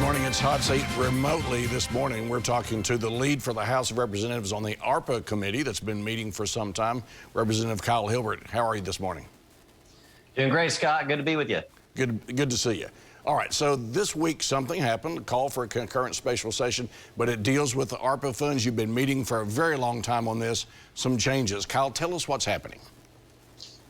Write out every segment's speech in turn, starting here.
morning. It's Hot Seat remotely this morning. We're talking to the lead for the House of Representatives on the ARPA committee that's been meeting for some time, Representative Kyle Hilbert. How are you this morning? Doing great, Scott. Good to be with you. Good to see you. All right, so this week something happened, a call for a concurrent special session, but it deals with the ARPA funds. You've been meeting for a very long time on this. Some changes. Kyle, tell us what's happening.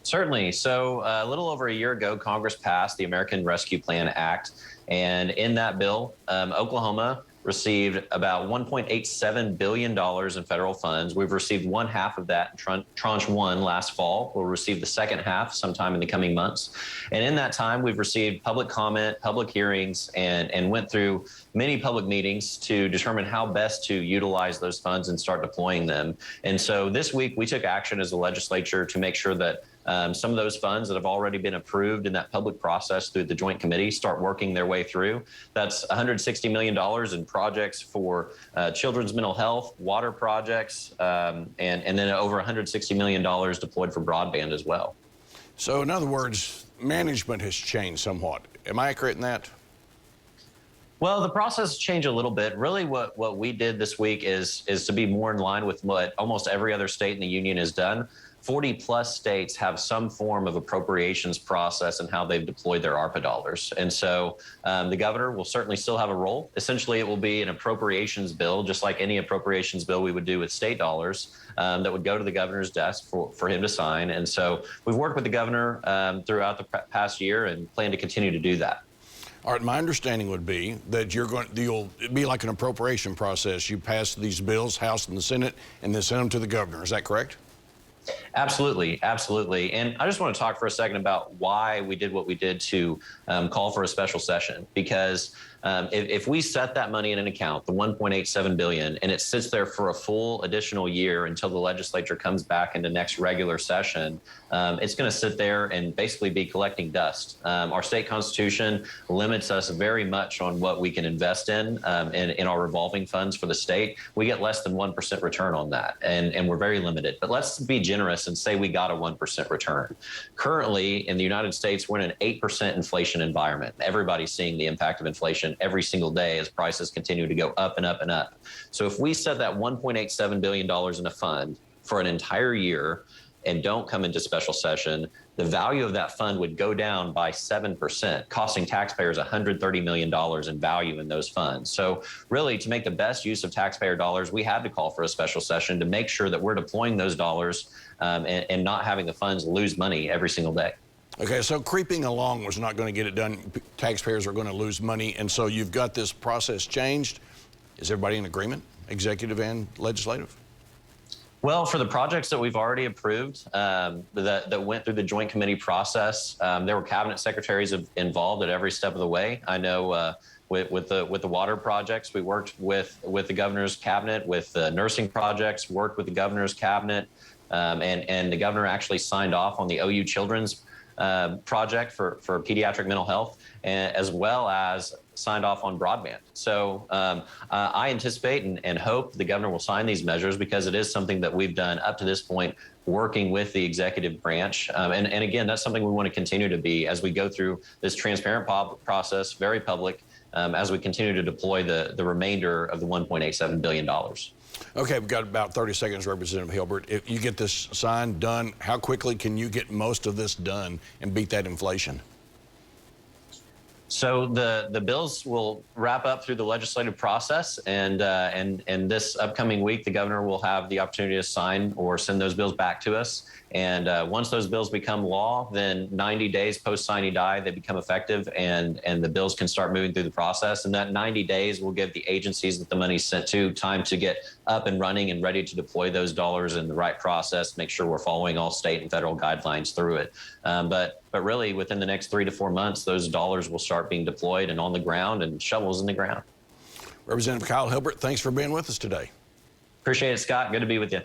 Certainly. So a little over a year ago, Congress passed the American Rescue Plan Act. And in that bill, Oklahoma received about $1.87 billion in federal funds. We've received one half of that in tranche one last fall. We'll receive the second half sometime in the coming months. And in that time, we've received public comment, public hearings, and went through many public meetings to determine how best to utilize those funds and start deploying them. And so this week, we took action as a legislature to make sure that some of those funds that have already been approved in that public process through the Joint Committee start working their way through. That's $160 million in projects for children's mental health, water projects, and then over $160 million deployed for broadband as well. So in other words, management has changed somewhat. Am I accurate in that? Well, the process changed a little bit. Really what we did this week is to be more in line with what almost every other state in the union has done. 40 plus states have some form of appropriations process and how they've deployed their ARPA dollars. And so the governor will certainly still have a role. Essentially, it will be an appropriations bill, just like any appropriations bill we would do with state dollars, that would go to the governor's desk for him to sign. And so we've worked with the governor throughout the past year and plan to continue to do that. All right, my understanding would be that you'll be like an appropriation process. You pass these bills, House and the Senate, and then send them to the governor. Is that correct? Absolutely, absolutely. And I just want to talk for a second about why we did what we did to call for a special session. Because if we set that money in an account, the $1.87 billion, and it sits there for a full additional year until the legislature comes back into next regular session, it's going to sit there and basically be collecting dust. Our state constitution limits us very much on what we can invest in our revolving funds for the state. We get less than 1% return on that, and we're very limited. But let's be generous and say we got a 1% return. Currently, in the United States, we're in an 8% inflation environment. Everybody's seeing the impact of inflation every single day as prices continue to go up and up and up. So if we set that $1.87 billion in a fund for an entire year and don't come into special session, the value of that fund would go down by 7%, costing taxpayers $130 million in value in those funds. So really, to make the best use of taxpayer dollars, we had to call for a special session to make sure that we're deploying those dollars and not having the funds lose money every single day. Okay, so creeping along was not going to get it done. Taxpayers are going to lose money, and so you've got this process changed. Is everybody in agreement, executive and legislative? Well, for the projects that we've already approved that went through the Joint Committee process, there were cabinet secretaries involved at every step of the way. I know with the water projects, we worked with the governor's cabinet, with the nursing projects, worked with the governor's cabinet, and the governor actually signed off on the OU Children's project for pediatric mental health, as well as signed off on broadband. So I anticipate and hope the governor will sign these measures because it is something that we've done up to this point, working with the executive branch. And again, that's something we want to continue to be as we go through this transparent process, very public, as we continue to deploy the remainder of the $1.87 billion. Okay, we've got about 30 seconds, Representative Hilbert. If you get this signed, done, how quickly can you get most of this done and beat that inflation? So the bills will wrap up through the legislative process, and this upcoming week, the governor will have the opportunity to sign or send those bills back to us. And once those bills become law, then 90 days post sine die, they become effective, and the bills can start moving through the process. And that 90 days will give the agencies that the money's sent to time to get up and running and ready to deploy those dollars in the right process, make sure we're following all state and federal guidelines through it. But really, within the next 3 to 4 months, those dollars will start being deployed and on the ground and shovels in the ground. Representative Kyle Hilbert, thanks for being with us today. Appreciate it, Scott. Good to be with you.